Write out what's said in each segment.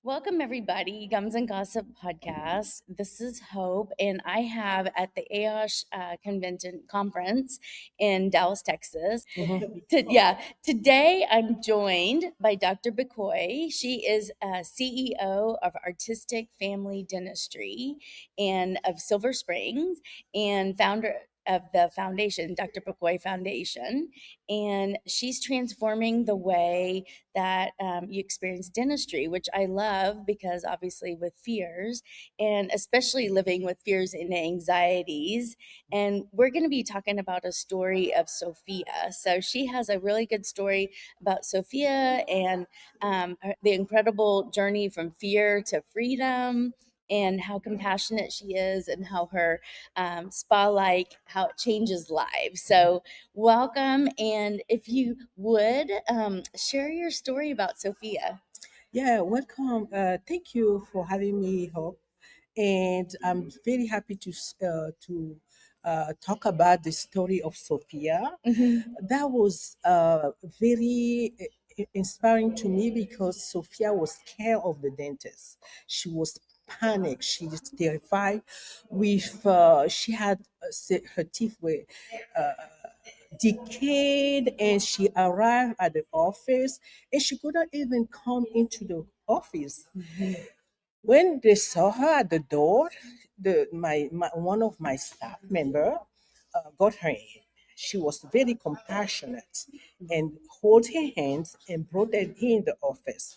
Welcome, everybody. Gums and Gossip podcast. This is Hope, and I have at the AAOSH convention conference in Dallas, Texas. Today I'm joined by Dr. Bikoi. She is a CEO of Artistic Family Dentistry and of Silver Springs, and founder of the foundation, Dr. Bikoi Foundation. And she's transforming the way that you experience dentistry, which I love because obviously with fears and especially living with fears and anxieties. And we're going to be talking about a story of Sophia. So she has a really good story about Sophia and the incredible journey from fear to freedom, and how compassionate she is, and how her spa like how it changes lives. So welcome. And if you would share your story about Sophia. Yeah, welcome. Thank you for having me, Hope. And I'm very happy to talk about the story of Sophia. That was very inspiring to me because Sophia was scared of the dentist. She was panicked. She was terrified. She had her teeth were decayed, and she arrived at the office, and she couldn't even come into the office. When they saw her at the door, my one of my staff member got her in. She was very compassionate and hold her hands and brought her in the office.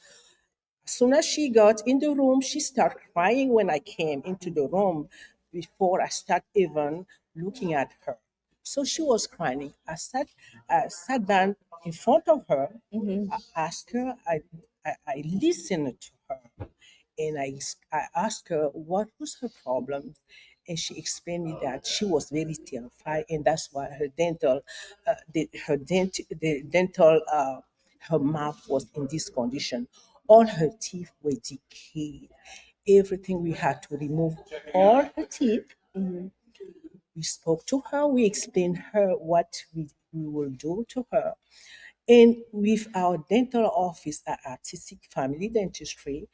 As soon as she got in the room, she started crying when I came into the room before I start even looking at her. So she was crying. I sat down in front of her. I asked her, I listened to her, and I asked her what was her problem, and she explained me that she was very terrified, and that's why the dental her mouth was in this condition. All her teeth were decayed. Everything, we had to remove all her teeth. We spoke to her. We explained her what we will do to her. And with our dental office at Artistic Family Dentistry,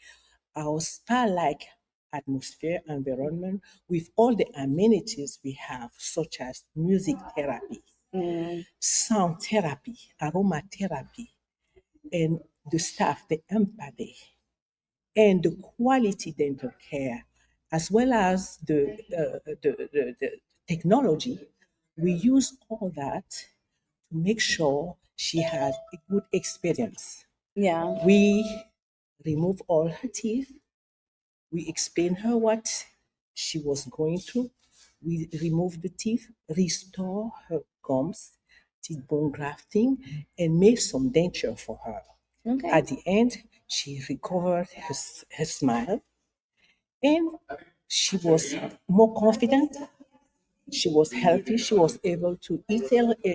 our spa-like atmosphere environment with all the amenities we have, such as music therapy, sound therapy, aromatherapy, and the staff, the empathy, and the quality dental care, as well as the technology. We use all that to make sure she has a good experience. Yeah. We remove all her teeth. We explain her what she was going through. We remove the teeth, restore her gums, teeth bone grafting, and make some denture for her. Okay. At the end, she recovered her smile, and she was more confident. She was healthy. She was able to eat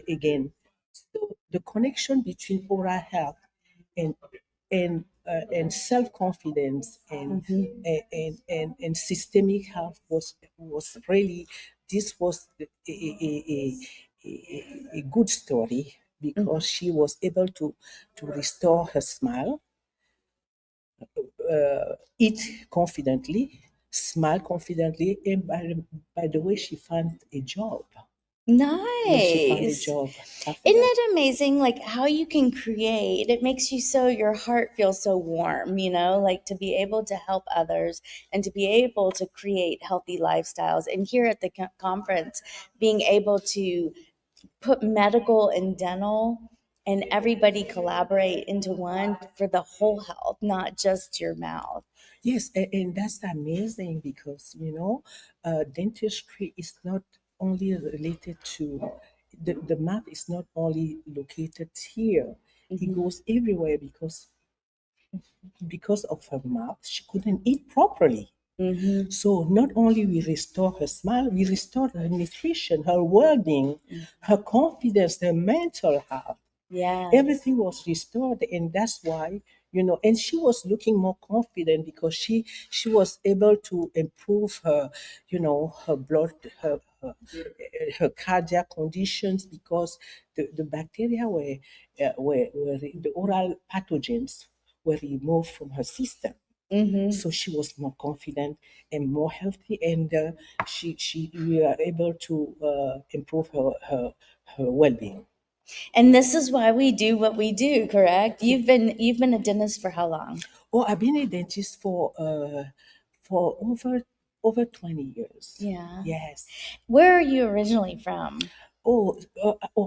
again. So the connection between oral health and and self confidence and systemic health was really, this was a good story because she was able to restore her smile, eat confidently, smile confidently, and by the way, she found a job. Yeah, she found a Nice. job after Isn't that. it amazing, like how you can create? It makes you so, your heart feels so warm, like to be able to help others and to be able to create healthy lifestyles. And here at the conference, being able to put medical and dental and everybody collaborate into one for the whole health, not just your mouth. Yes, and that's amazing because dentistry is not only related to the mouth is not only located here. It goes everywhere because of her mouth. She couldn't eat properly. So not only we restore her smile, we restore her nutrition, her well-being, her confidence, her mental health. Yes. Everything was restored, and that's why, and she was looking more confident because she was able to improve her, her blood, her cardiac conditions, because the bacteria were the oral pathogens were removed from her system. Mm-hmm. So she was more confident and more healthy, and she we are able to improve her well-being. And this is why we do what we do, correct? You've been a dentist for how long? Oh, I've been a dentist for over 20 years. Yeah. Yes. Where are you originally from? Oh,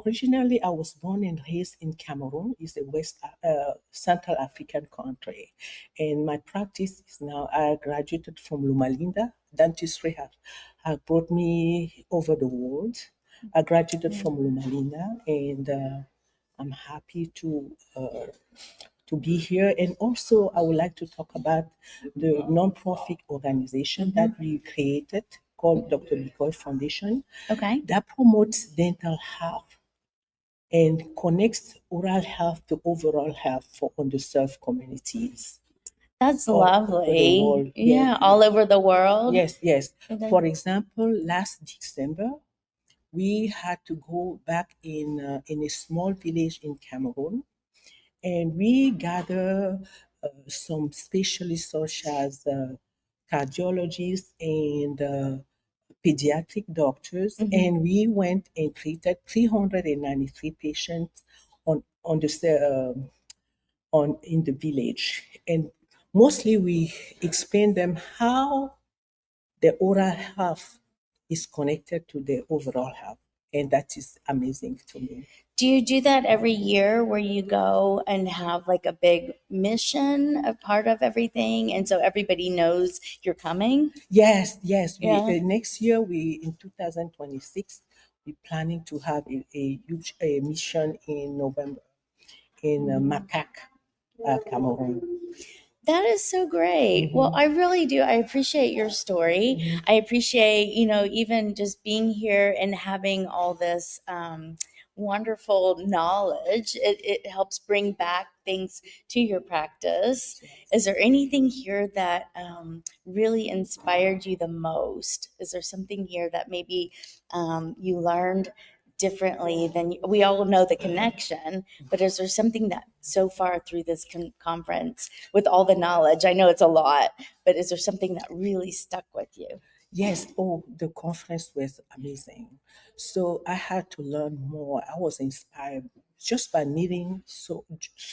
originally I was born and raised in Cameroon. It's a Central African country, and my practice is now. I graduated from Lumalinda. Dentistry have brought me over the world. I graduated from Lumalinda, and I'm happy to be here. And also, I would like to talk about the non-profit organization that we created called Dr. Bikoi Foundation Okay. that promotes dental health and connects oral health to overall health for underserved communities That's all over the lovely. world. Yes, Yeah, all over the world. yes, yes. Okay. For example, last December, we had to go back in a small village in Cameroon, and we gather some specialists such as cardiologists and pediatric doctors, Mhm. and we went and treated 393 patients on the on in the village, and mostly we explained them how the oral health is connected to the overall health, and that is amazing to me. Do you do that every year where you go and have like a big mission, a part of everything, and so everybody knows you're coming? Yes, yes. We Yeah. next year we in 2026 we're planning to have a huge mission in November in Macac, Cameroon. That is so great. Well, I really do. I appreciate your story. I appreciate, even just being here and having all this wonderful knowledge. It helps bring back things to your practice. Is there anything here that really inspired you the most? Is there something here that maybe you learned differently than we all know the connection, but is there something that so far through this conference with all the knowledge, I know it's a lot, but is there something that really stuck with you? Yes, oh, the conference was amazing. So I had to learn more. I was inspired just by meeting so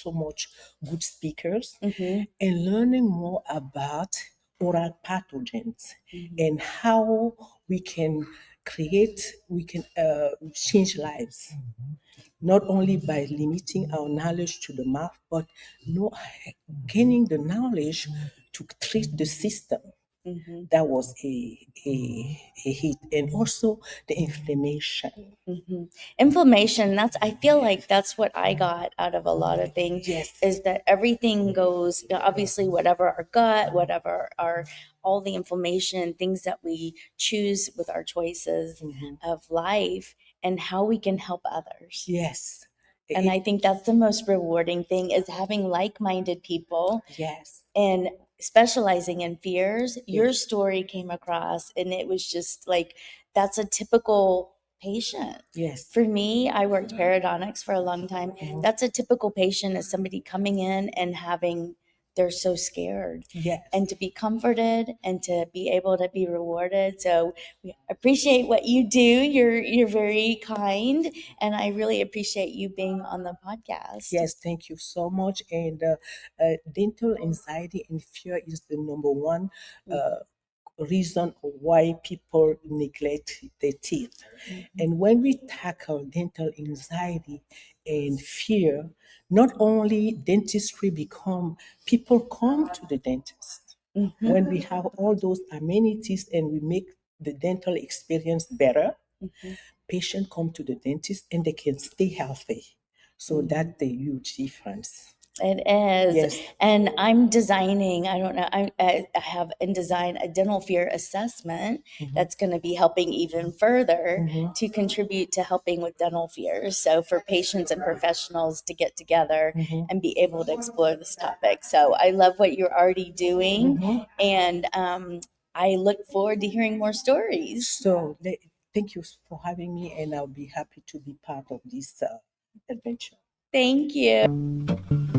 much good speakers Mm-hmm. and learning more about oral pathogens Mm-hmm. and how we can change lives, not only by limiting our knowledge to the mouth, but no, gaining the knowledge to treat the system. Mm-hmm. That was a hit, and also the inflammation. Hmm. Inflammation, that's, I feel like that's what I got out of a lot of things, Yes, is that everything goes, obviously, whatever our gut, whatever our, all the inflammation, things that we choose with our choices of life and how we can help others. yes, And I think that's the most rewarding thing, is having like-minded people yes, and specializing in fears. Your yes, story came across and it was just like, that's a typical patient. yes, For me, I worked periodontics for a long time. That's a typical patient, is somebody coming in and having, they're so scared, yes, and to be comforted and to be able to be rewarded. So we appreciate what you do. You're very kind, and I really appreciate you being on the podcast. yes. Thank you so much. And dental anxiety and fear is the number one uh, reason why people neglect their teeth. And when we tackle dental anxiety and fear, not only dentistry become, people come to the dentist. Mm-hmm. When we have all those amenities and we make the dental experience better, patients come to the dentist and they can stay healthy. So that's the huge difference. It is. Yes. And I'm designing, I don't know, I have in design a dental fear assessment that's going to be helping even further to contribute to helping with dental fears. So for patients and professionals to get together and be able to explore this topic. So I love what you're already doing. And I look forward to hearing more stories. So thank you for having me, and I'll be happy to be part of this adventure. Thank you.